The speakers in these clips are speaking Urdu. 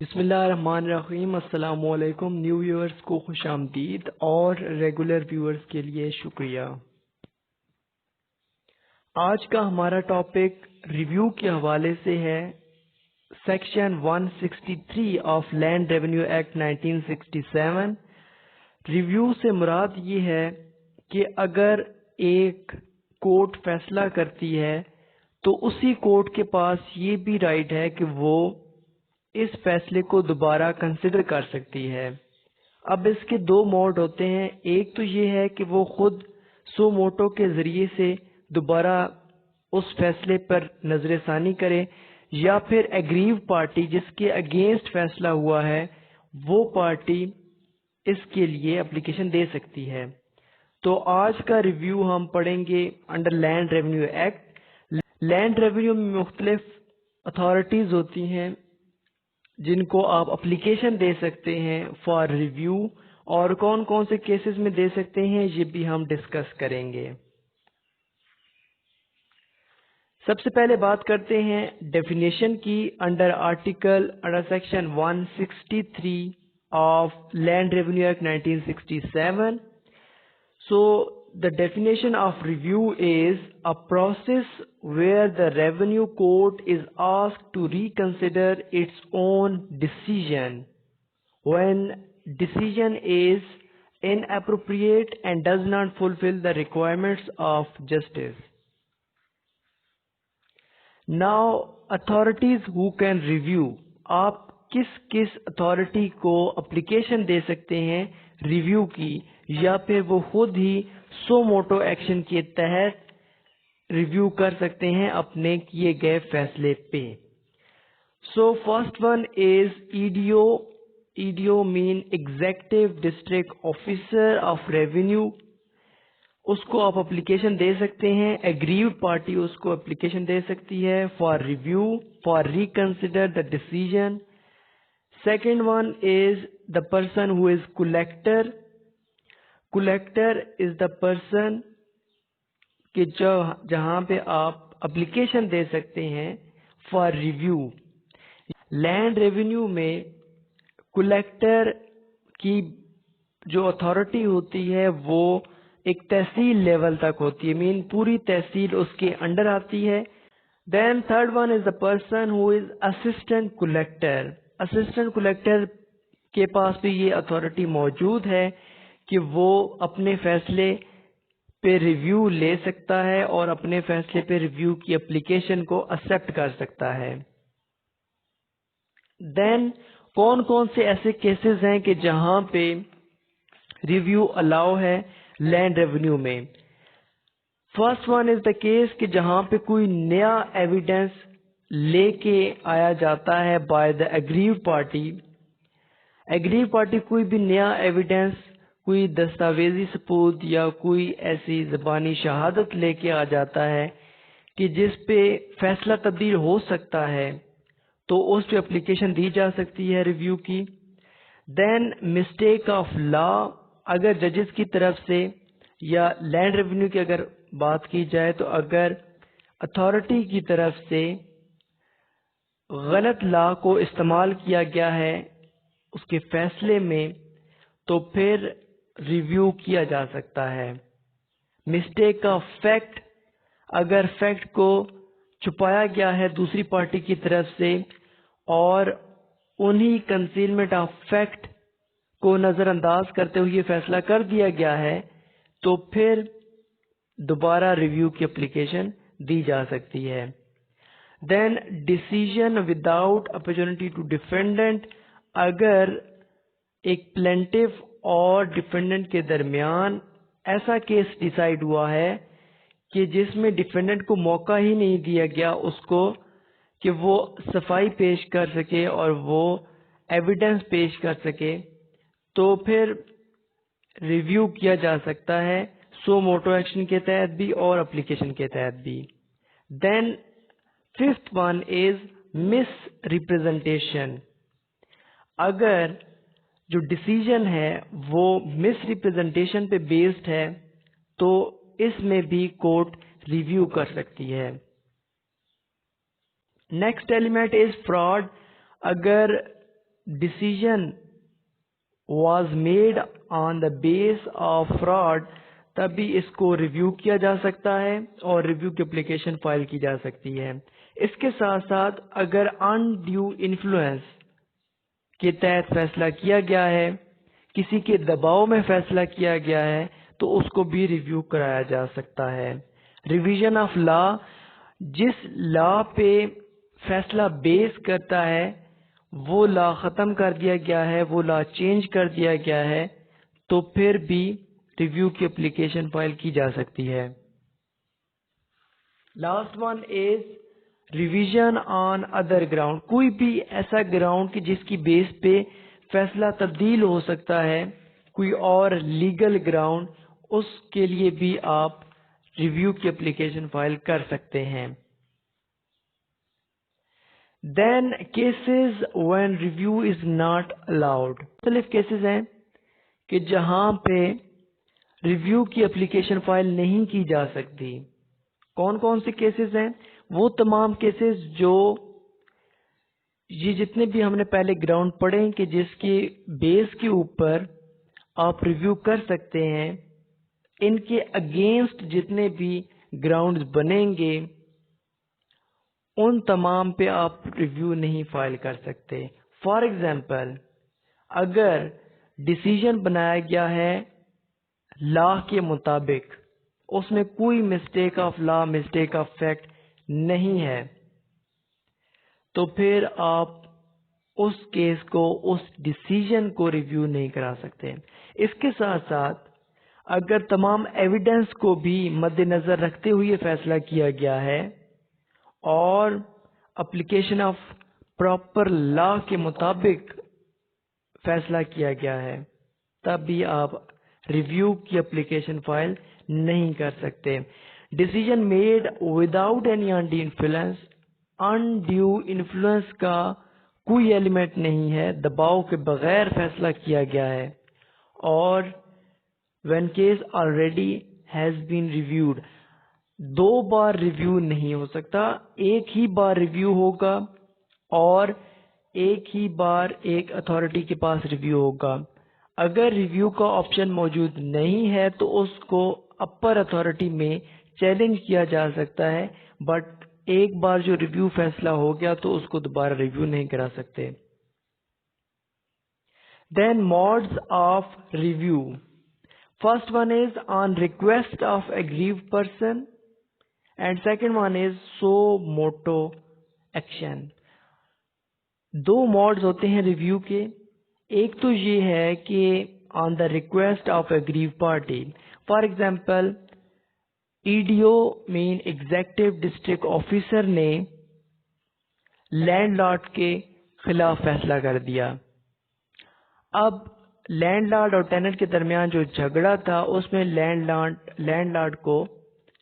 بسم اللہ الرحمن الرحیم۔ السلام علیکم نیو ویورز کو خوش آمدید اور ریگولر ویورز کے لیے شکریہ۔ آج کا ہمارا ٹاپک ریویو کے حوالے سے ہے section 163 of land revenue act 1967۔ Review سے مراد یہ ہے کہ اگر ایک کورٹ فیصلہ کرتی ہے تو اسی کورٹ کے پاس یہ بھی رائٹ ہے کہ وہ اس فیصلے کو دوبارہ کنسیڈر کر سکتی ہے۔ اب اس کے دو موڈ ہوتے ہیں، ایک تو یہ ہے کہ وہ خود سو موٹو کے ذریعے سے دوبارہ اس فیصلے پر نظر ثانی کرے، یا پھر ایگریو پارٹی جس کے اگینسٹ فیصلہ ہوا ہے وہ پارٹی اس کے لیے اپلیکیشن دے سکتی ہے۔ تو آج کا ریویو ہم پڑھیں گے under land revenue act. Land revenue میں مختلف اتھارٹیز ہوتی ہیں جن کو آپ اپلیکیشن دے سکتے ہیں فار ریویو، اور کون کون سے کیسز میں دے سکتے ہیں یہ بھی ہم ڈسکس کریں گے۔ سب سے پہلے بات کرتے ہیں ڈیفینیشن کی under section 163 of land revenue act 1967۔ So the definition of review is a process where the revenue court is asked to reconsider its own decision when decision is inappropriate and does not fulfill the requirements of justice. Now authorities who can review، آپ کس اتھارٹی کو اپلیکیشن دے سکتے ہیں ریویو کی، یا پھر وہ خود ہی سو موٹو ایکشن کے تحت ریویو کر سکتے ہیں اپنے کیے گئے فیصلے پہ۔ So first one is EDO. EDO means executive district officer of revenue, اس کو آپ اپلیکیشن دے سکتے ہیں۔ ایگریوڈ پارٹی اس کو اپلیکیشن دے سکتی ہے for review, for reconsider the decision. Second one is the person who is collector. Collector is the person کہ جہاں پہ آپ اپلیکیشن دے سکتے ہیں فار ریویو۔ لینڈ ریونیو میں کولیکٹر کی جو اتھارٹی ہوتی ہے وہ ایک تحصیل لیول تک ہوتی ہے، مین پوری تحصیل اس کے انڈر آتی ہے۔ Then third one is the person who is assistant collector. Assistant collector کے پاس بھی یہ اتھارٹی موجود ہے کہ وہ اپنے فیصلے پہ ریویو لے سکتا ہے اور اپنے فیصلے پہ ریویو کی اپلیکیشن کو ایکسپٹ کر سکتا ہے۔ دین کون کون سے ایسے کیسز ہیں کہ جہاں پہ ریویو الاؤ ہے لینڈ ریونیو میں؟ First one is the case کہ جہاں پہ کوئی نیا ایویڈنس لے کے آیا جاتا ہے بائی دا ایگریوڈ پارٹی۔ ایگریوڈ پارٹی کوئی بھی نیا ایویڈنس، کوئی دستاویزی ثبوت یا کوئی ایسی زبانی شہادت لے کے آ جاتا ہے کہ جس پہ فیصلہ تبدیل ہو سکتا ہے تو اس پہ اپلیکیشن دی جا سکتی ہے ریویو کی۔ دین مسٹیک آف لا، اگر ججز کی طرف سے یا لینڈ ریونیو کی اگر بات کی جائے تو اگر اتھارٹی کی طرف سے غلط لا کو استعمال کیا گیا ہے اس کے فیصلے میں تو پھر ریویو کیا جا سکتا ہے۔ مسٹیک آف فیکٹ، اگر فیکٹ کو چھپایا گیا ہے دوسری پارٹی کی طرف سے اور انہی کنسیلمنٹ آف فیکٹ کو نظر انداز کرتے ہوئے فیصلہ کر دیا گیا ہے تو پھر دوبارہ ریویو کی اپلیکیشن دی جا سکتی ہے۔ Then decision without opportunity to defendant, اگر ایک پلینٹف اور ڈیفینڈنٹ کے درمیان ایسا کیس ڈیسائیڈ ہوا ہے کہ جس میں ڈیفینڈنٹ کو موقع ہی نہیں دیا گیا اس کو کہ وہ صفائی پیش کر سکے اور وہ ایویڈنس پیش کر سکے، تو پھر ریویو کیا جا سکتا ہے سو موٹو ایکشن کے تحت بھی اور اپلیکیشن کے تحت بھی۔ Then fifth one is misrepresentation, اگر جو ڈیسیژن ہے وہ مس ریپرزنٹیشن پہ بیسڈ ہے تو اس میں بھی کورٹ ریویو کر سکتی ہے۔ نیکسٹ ایلیمنٹ از فراڈ، اگر decision was made on the base of fraud, تب بھی اس کو ریویو کیا جا سکتا ہے اور ریویو کی اپلیکیشن فائل کی جا سکتی ہے۔ اس کے ساتھ ساتھ اگر انڈیو انفلوئنس کے تحت فیصلہ کیا گیا ہے، کسی کے دباؤ میں فیصلہ کیا گیا ہے، تو اس کو بھی ریویو کرایا جا سکتا ہے۔ ریویژن آف لا، جس لا پہ فیصلہ بیس کرتا ہے وہ لا ختم کر دیا گیا ہے، وہ لا چینج کر دیا گیا ہے، تو پھر بھی ریویو کی اپلیکیشن فائل کی جا سکتی ہے۔ Last one is revision on other ground, کوئی بھی ایسا گراؤنڈ کہ جس کی بیس پہ فیصلہ تبدیل ہو سکتا ہے، کوئی اور لیگل گراؤنڈ، اس کے لیے بھی آپ ریویو کی اپلیکیشن فائل کر سکتے ہیں۔ Then cases when review is not allowed, مختلف کیسز ہیں کہ جہاں پہ ریویو کی اپلیکیشن فائل نہیں کی جا سکتی۔ کون کون سے کیسز ہیں؟ وہ تمام کیسز جو یہ جتنے بھی ہم نے پہلے گراؤنڈ پڑھے کہ جس کے بیس کے اوپر آپ ریویو کر سکتے ہیں، ان کے اگینسٹ جتنے بھی گراؤنڈز بنیں گے ان تمام پہ آپ ریویو نہیں فائل کر سکتے۔ فار ایگزامپل، اگر ڈیسیژن بنایا گیا ہے لا کے مطابق، اس میں کوئی mistake of law, mistake of fact نہیں ہے، تو پھر آپ اس کیس کو، اس ڈیسیژن کو ریویو نہیں کرا سکتے۔ اس کے ساتھ ساتھ اگر تمام ایویڈنس کو بھی مد نظر رکھتے ہوئے فیصلہ کیا گیا ہے اور اپلیکیشن آف پراپر لا کے مطابق فیصلہ کیا گیا ہے، تب بھی آپ ریویو کی اپلیکیشن فائل نہیں کر سکتے۔ Decision made without any undue influence, undue influence کا کوئی ایلیمنٹ نہیں ہے، دباؤ کے بغیر فیصلہ کیا گیا ہے، اور when case already has been reviewed، دو بار ریویو نہیں ہو سکتا، ایک ہی بار ریویو ہوگا اور ایک ہی بار ایک اتھارٹی کے پاس ریویو ہوگا۔ اگر ریویو کا آپشن موجود نہیں ہے تو اس کو اپر اتھارٹی میں چیلنج کیا جا سکتا ہے، بٹ ایک بار جو ریویو فیصلہ ہو گیا تو اس کو دوبارہ ریویو نہیں کرا سکتے۔ Then modes of review, first one is on request of aggrieved person and second one is suo motu action۔ دو موڈز ہوتے ہیں ریویو کے، ایک تو یہ ہے کہ on the request of aggrieved party، for example EDO means executive district officer نے لینڈ لارڈ کے خلاف فیصلہ کر دیا۔ اب لینڈ لارڈ اور ٹیننٹ کے درمیان جو جھگڑا تھا اس میں لینڈ لارڈ کو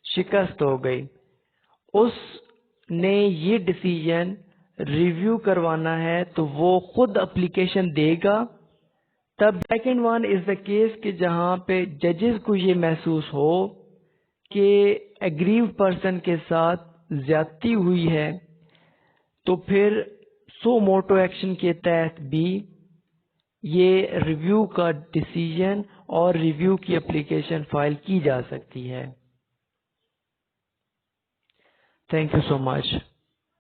شکست ہو گئی، اس نے یہ ڈیسیژن ریویو کروانا ہے تو وہ خود اپلیکیشن دے گا۔ تب second one is the case کہ جہاں پہ ججز کو یہ محسوس ہو کہ ایگریوڈ پرسن کے ساتھ زیادتی ہوئی ہے، تو پھر سو موٹو ایکشن کے تحت بھی یہ ریویو کا ڈیسیژن اور ریویو کی اپلیکیشن فائل کی جا سکتی ہے۔ Thank you so much.